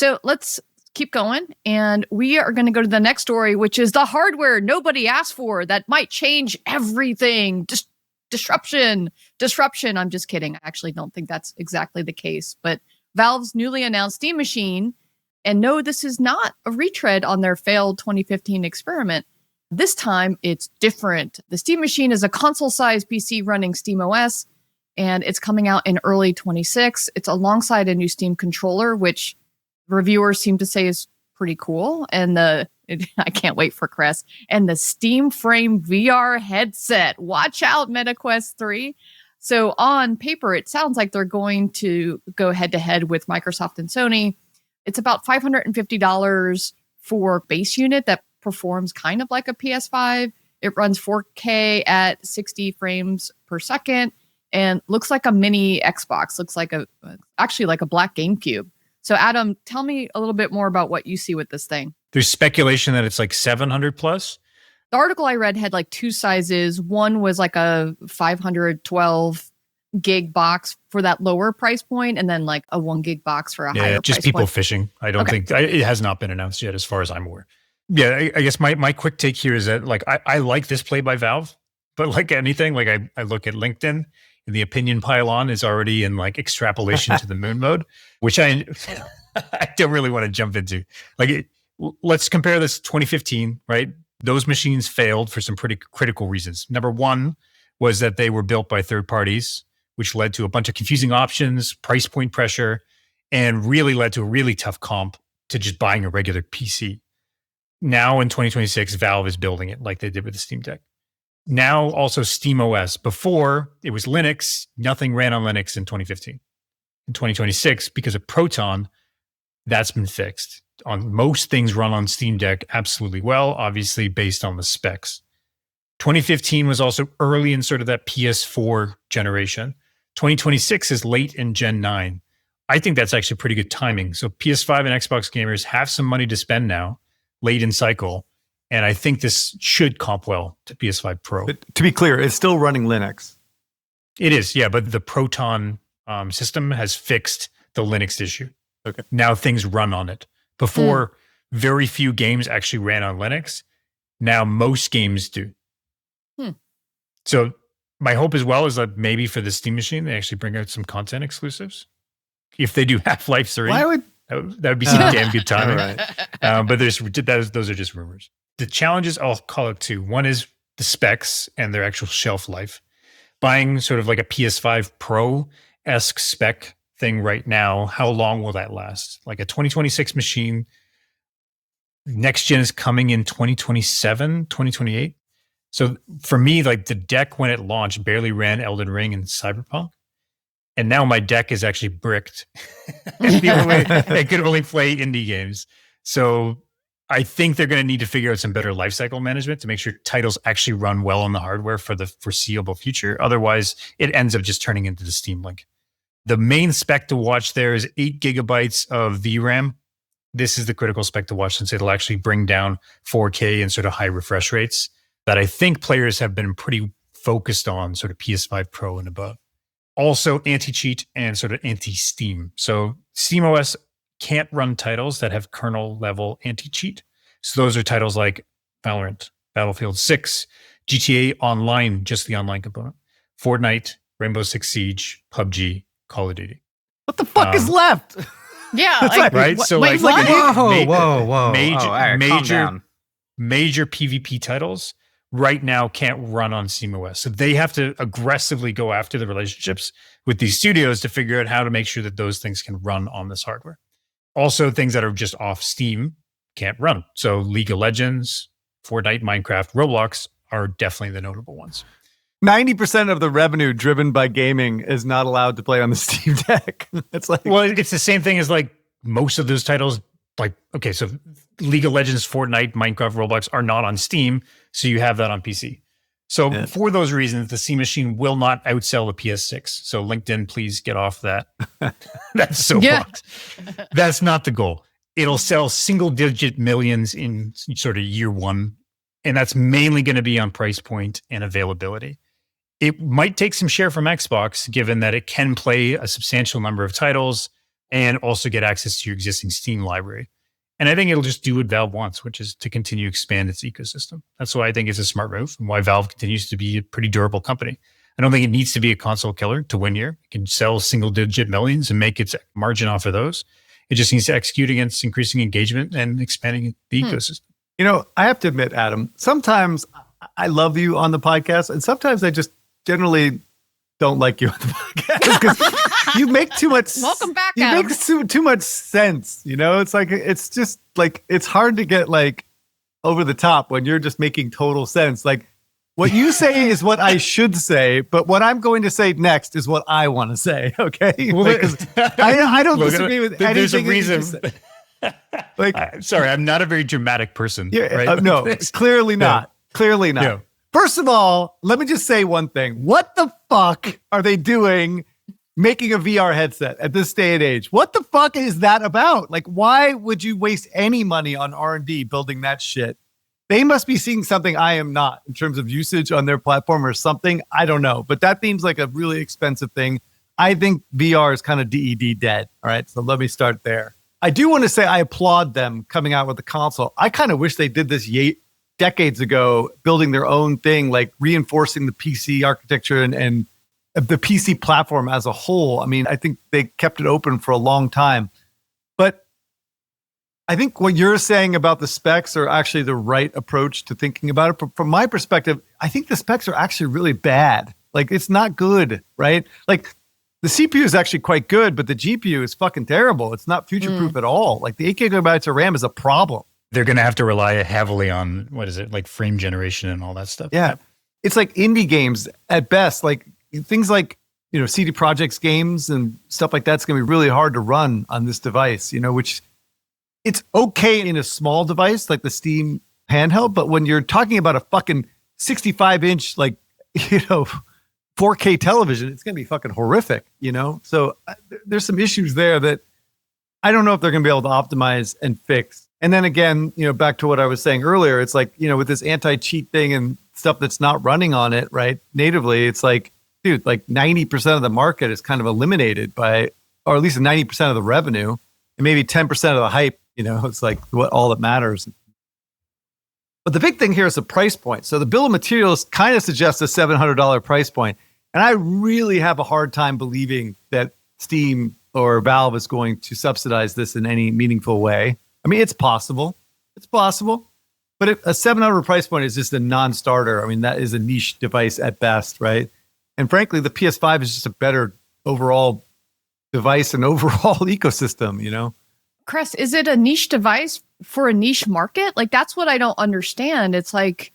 So let's keep going. And we are going to go to the next story, which is the hardware nobody asked for that might change everything. Disruption. I'm just kidding. I actually don't think that's exactly the case. But Valve's newly announced Steam Machine, and no, this is not a retread on their failed 2015 experiment. This time, it's different. The Steam Machine is a console-sized PC running SteamOS, and it's coming out in early 26. It's alongside a new Steam controller, which reviewers seem to say is pretty cool. And I can't wait for Crest. And the Steam Frame VR headset. Watch out, MetaQuest 3. So on paper, it sounds like they're going to go head-to-head with Microsoft and Sony. It's about $550 for base unit that performs kind of like a PS5. It runs 4K at 60 frames per second and looks like a mini Xbox. Looks like actually like a black GameCube. So Adam, tell me a little bit more about what you see with this thing. There's speculation that it's like 700 plus. The article I read had like two sizes. One was like a 512 gig box for that lower price point, and then like a 1 gig box for a higher price point. Just people fishing. I don't think it has not been announced yet as far as I'm aware. Yeah, I guess my quick take here is that like I like this play by Valve, but like anything, like I look at LinkedIn and the opinion pylon is already in like extrapolation to the moon mode, which I don't really want to jump into. Like let's compare this to 2015, right? Those machines failed for some pretty critical reasons. Number one was that they were built by third parties, which led to a bunch of confusing options, price point pressure, and really led to a really tough comp to just buying a regular PC. Now in 2026, Valve is building it like they did with the Steam Deck. Now also SteamOS. Before, it was Linux. Nothing ran on Linux in 2015. In 2026, because of Proton, that's been fixed. On most things run on Steam Deck absolutely well, obviously based on the specs. 2015 was also early in sort of that PS4 generation. 2026 is late in Gen 9. I think that's actually pretty good timing. So PS5 and Xbox gamers have some money to spend now, late in cycle. And I think this should comp well to PS5 Pro. But to be clear, it's still running Linux. It is, yeah. But the Proton system has fixed the Linux issue. Okay. Now things run on it. Before, very few games actually ran on Linux. Now most games do. So my hope as well is that maybe for the Steam Machine, they actually bring out some content exclusives. If they do Half-Life 3, that would be some damn good timing. Right. But those are just rumors. The challenges, I'll call it two. One is the specs and their actual shelf life. Buying sort of like a PS5 Pro-esque spec thing right now, how long will that last? Like a 2026 machine, next gen is coming in 2027, 2028. So for me, like the deck when it launched barely ran Elden Ring and Cyberpunk. And now my deck is actually bricked. It could only play indie games. So I think they're going to need to figure out some better lifecycle management to make sure titles actually run well on the hardware for the foreseeable future. Otherwise, it ends up just turning into the Steam Link. The main spec to watch there is 8 gigabytes of VRAM. This is the critical spec to watch since it'll actually bring down 4K and sort of high refresh rates that I think players have been pretty focused on, sort of PS5 Pro and above. Also anti-cheat and sort of anti-Steam. So SteamOS can't run titles that have kernel level anti-cheat. So those are titles like Valorant, Battlefield 6, GTA Online, just the online component, Fortnite, Rainbow Six Siege, PUBG, Call of Duty. What the fuck is left? Yeah, like, right. Wait, so wait, like, whoa. major PvP titles right now can't run on SteamOS. So they have to aggressively go after the relationships with these studios to figure out how to make sure that those things can run on this hardware. Also, things that are just off Steam can't run. So League of Legends, Fortnite, Minecraft, Roblox are definitely the notable ones. 90% of the revenue driven by gaming is not allowed to play on the Steam Deck. It's like, well, it's the same thing as like most of those titles. Like, okay, so League of Legends, Fortnite, Minecraft, Roblox are not on Steam, so you have that on PC. So for those reasons, the Steam Machine will not outsell the PS6. So LinkedIn, please get off that. That's so fucked. That's not the goal. It'll sell single-digit millions in sort of year one, and that's mainly going to be on price point and availability. It might take some share from Xbox, given that it can play a substantial number of titles and also get access to your existing Steam library. And I think it'll just do what Valve wants, which is to continue to expand its ecosystem. That's why I think it's a smart move and why Valve continues to be a pretty durable company. I don't think it needs to be a console killer to win here. It can sell single-digit millions and make its margin off of those. It just needs to execute against increasing engagement and expanding the ecosystem. You know, I have to admit, Adam, sometimes I love you on the podcast, and sometimes I just generally don't like you on the podcast because you make too much. Welcome back, you Adam. make too much sense. You know, it's like it's just like it's hard to get like over the top when you're just making total sense. Like what you say is what I should say, but what I'm going to say next is what I want to say. Okay, Well, because I don't disagree with anything. There's a that you reason. just said. Like, Sorry, I'm not a very dramatic person. yeah, right? no, clearly not. Clearly not. Yeah. First of all, let me just say one thing. What the fuck are they doing making a VR headset at this day and age? What the fuck is that about? Like, why would you waste any money on R&D building that shit? They must be seeing something I am not in terms of usage on their platform or something. I don't know. But that seems like a really expensive thing. I think VR is kind of DED dead. All right. So let me start there. I do want to say I applaud them coming out with the console. I kind of wish they did this decades ago, building their own thing, like reinforcing the PC architecture and the PC platform as a whole. I mean, I think they kept it open for a long time. But I think what you're saying about the specs are actually the right approach to thinking about it. But from my perspective, I think the specs are actually really bad. Like, it's not good, right? Like, the CPU is actually quite good, but the GPU is fucking terrible. It's not future-proof at all. Like, the 8 gigabytes of RAM is a problem. They're going to have to rely heavily on, what is it, like frame generation and all that stuff. Yeah. It's like indie games at best. Like, things like, you know, CD Projekt's games and stuff like that's going to be really hard to run on this device, you know, which it's okay in a small device like the Steam handheld, but when you're talking about a fucking 65-inch, like, you know, 4K television, it's going to be fucking horrific, you know? So there's some issues there that I don't know if they're going to be able to optimize and fix. And then again, you know, back to what I was saying earlier, it's like, you know, with this anti-cheat thing and stuff that's not running on it, right, natively, it's like, dude, like 90% of the market is kind of eliminated by, or at least 90% of the revenue, and maybe 10% of the hype, you know, it's like what all that matters. But the big thing here is the price point. So the bill of materials kind of suggests a $700 price point. And I really have a hard time believing that Steam or Valve is going to subsidize this in any meaningful way. I mean, it's possible. It's possible. But a $700 price point is just a non-starter. I mean, that is a niche device at best, right? And frankly, the PS5 is just a better overall device and overall ecosystem, you know? Chris, is it a niche device for a niche market? Like, that's what I don't understand. It's like,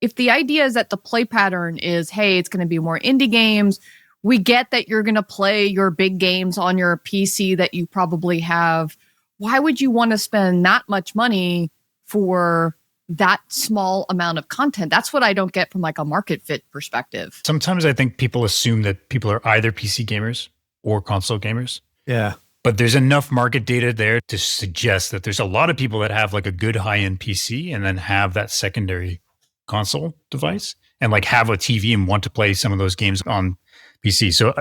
if the idea is that the play pattern is, hey, it's going to be more indie games, we get that you're going to play your big games on your PC that you probably have. Why would you want to spend that much money for that small amount of content? That's what I don't get from like a market fit perspective. Sometimes I think people assume that people are either PC gamers or console gamers. Yeah. But there's enough market data there to suggest that there's a lot of people that have like a good high-end PC and then have that secondary console device and like have a TV and want to play some of those games on PC. So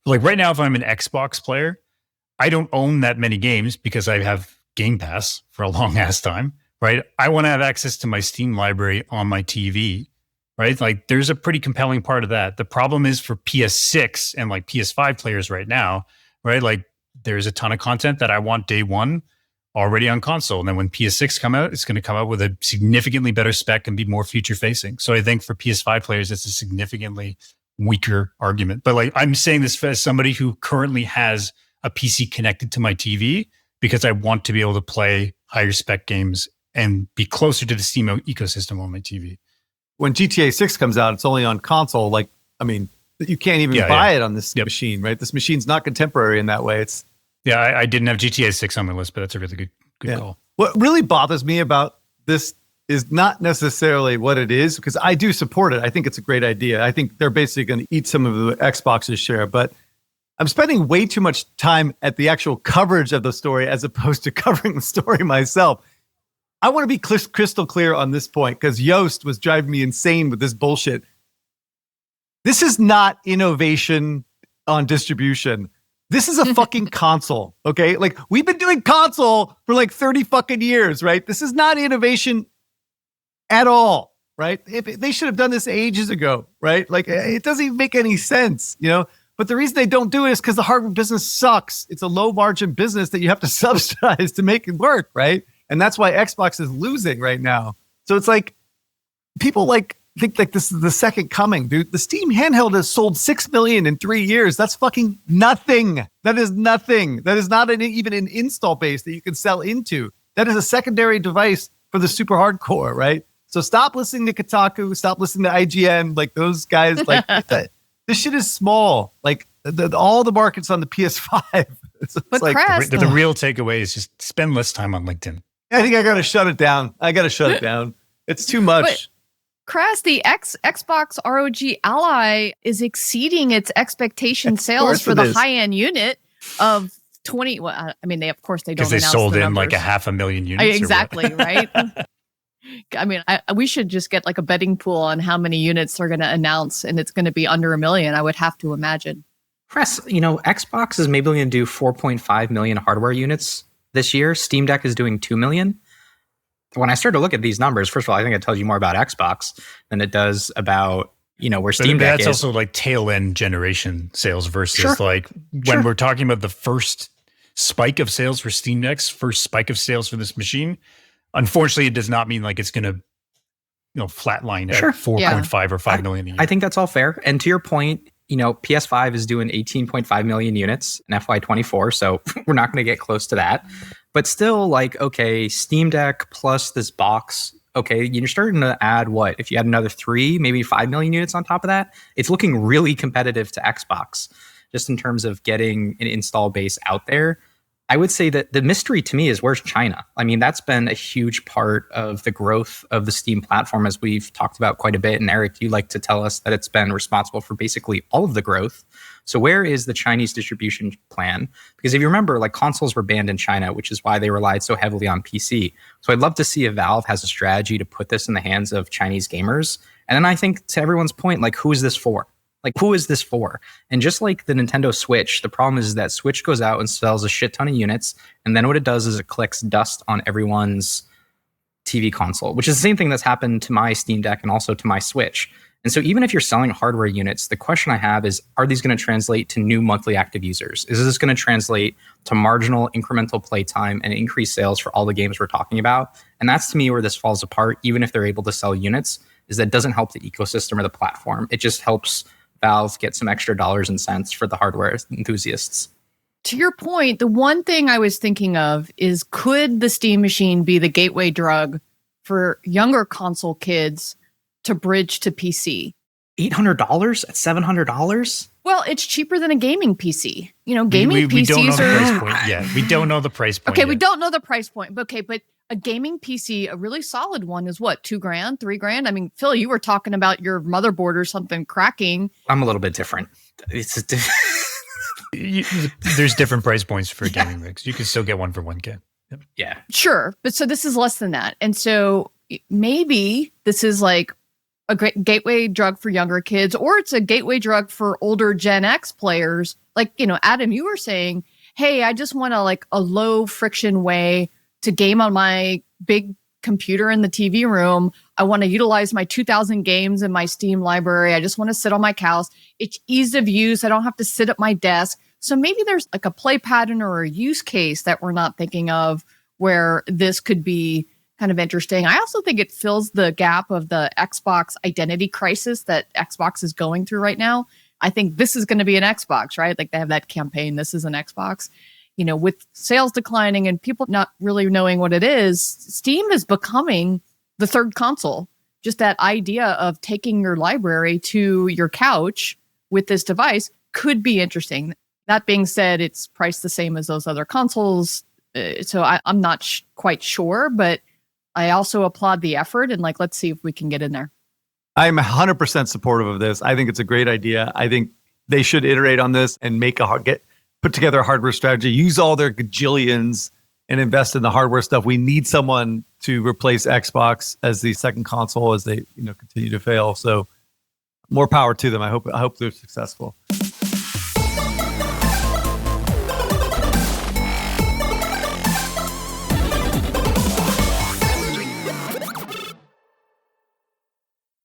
like right now, if I'm an Xbox player, I don't own that many games because I have Game Pass for a long ass time, right? I want to have access to my Steam library on my TV, right? Like there's a pretty compelling part of that. The problem is for PS6 and like PS5 players right now, right? Like there's a ton of content that I want day one already on console. And then when PS6 come out, it's going to come out with a significantly better spec and be more future facing. So I think for PS5 players, it's a significantly weaker argument. But like I'm saying this as somebody who currently has a PC connected to my TV because I want to be able to play higher spec games and be closer to the Steam ecosystem on my TV. When GTA 6 comes out, it's only on console. Like, I mean, you can't even buy it on this machine, right? This machine's not contemporary in that way. It's I didn't have GTA 6 on my list, but that's a really good call. What really bothers me about this is not necessarily what it is, because I do support it. I think it's a great idea. I think they're basically going to eat some of the Xbox's share, but I'm spending way too much time at the actual coverage of the story as opposed to covering the story myself. I want to be crystal clear on this point because Yoast was driving me insane with this bullshit. This is not innovation on distribution. This is a fucking console, okay? Like, we've been doing console for like 30 fucking years, right? This is not innovation at all, right? They should have done this ages ago, right? Like, it doesn't even make any sense, you know? But the reason they don't do it is because the hardware business sucks. It's a low margin business that you have to subsidize to make it work, right? And that's why Xbox is losing right now. So it's like, people like think like this is the second coming, dude. The Steam handheld has sold 6 million in 3 years. That's fucking nothing. That is nothing. That is not even an install base that you can sell into. That is a secondary device for the super hardcore, right? So stop listening to Kotaku. Stop listening to IGN. Like, those guys, like, this shit is small. Like, all the market's on the PS5. It's but like, Crest, the real takeaway is just spend less time on LinkedIn. I think I got to shut it down. It's too much. But Crest, the Xbox ROG Ally is exceeding its expectation sales for the high-end unit of 20. Well, I mean, they don't because they sold in like 500,000 units. Exactly, right? I mean, we should just get like a betting pool on how many units they're going to announce, and it's going to be under 1 million, I would have to imagine. Press, Xbox is maybe going to do 4.5 million hardware units this year. Steam Deck is doing 2 million. When I started to look at these numbers, first of all, I think it tells you more about Xbox than it does about, where Steam Deck is. That's also like tail end generation sales versus when we're talking about the first spike of sales for Steam Deck's first spike of sales for this machine. Unfortunately, it does not mean like it's going to, flatline at 4.5 or 5 million a year. I think that's all fair. And to your point, PS5 is doing 18.5 million units in FY24, so we're not going to get close to that. But still, Steam Deck plus this box, you're starting to add what? If you add another 3, maybe 5 million units on top of that, it's looking really competitive to Xbox, just in terms of getting an install base out there. I would say that the mystery to me is, where's China? I mean, that's been a huge part of the growth of the Steam platform, as we've talked about quite a bit. And Eric, you like to tell us that it's been responsible for basically all of the growth. So where is the Chinese distribution plan? Because if you remember, consoles were banned in China, which is why they relied so heavily on PC. So I'd love to see if Valve has a strategy to put this in the hands of Chinese gamers. And then I think, to everyone's point, who is this for? Who is this for? And just like the Nintendo Switch, the problem is that Switch goes out and sells a shit ton of units. And then what it does is it collects dust on everyone's TV console, which is the same thing that's happened to my Steam Deck and also to my Switch. And so even if you're selling hardware units, the question I have is, are these going to translate to new monthly active users? Is this going to translate to marginal incremental playtime and increased sales for all the games we're talking about? And that's, to me, where this falls apart, even if they're able to sell units, is that doesn't help the ecosystem or the platform. It just helps Valve get some extra dollars and cents for the hardware enthusiasts. To your point, the one thing I was thinking of is, could the Steam machine be the gateway drug for younger console kids to bridge to PC? $800 at $700? Well, it's cheaper than a gaming PC. Gaming PCs we don't know the are... price point yet. We don't know the price point Okay, yet. we don't know the price point. But a gaming PC, a really solid one, is what, $2,000, $3,000? I mean, Phil, you were talking about your motherboard or something cracking. I'm a little bit different. There's different price points for gaming rigs. You can still get one for $1,000. Yep. Yeah. Sure. But so this is less than that. And so maybe this is like a great gateway drug for younger kids, or it's a gateway drug for older Gen X players. Adam, you were saying, hey, I just want a low friction way to game on my big computer in the TV room. I want to utilize my 2,000 games in my Steam library. I just want to sit on my couch. It's ease of use. I don't have to sit at my desk. So maybe there's a play pattern or a use case that we're not thinking of where this could be kind of interesting. I also think it fills the gap of the Xbox identity crisis that Xbox is going through right now. I think this is going to be an Xbox, right? They have that campaign, this is an Xbox. With sales declining and people not really knowing what it is, Steam is becoming the third console. Just that idea of taking your library to your couch with this device could be interesting. That being said, it's priced the same as those other consoles. So I'm not quite sure, but I also applaud the effort and let's see if we can get in there. I'm 100% supportive of this. I think it's a great idea. I think they should iterate on this and put together a hardware strategy, use all their gajillions and invest in the hardware stuff. We need someone to replace Xbox as the second console as they continue to fail. So more power to them. I hope they're successful.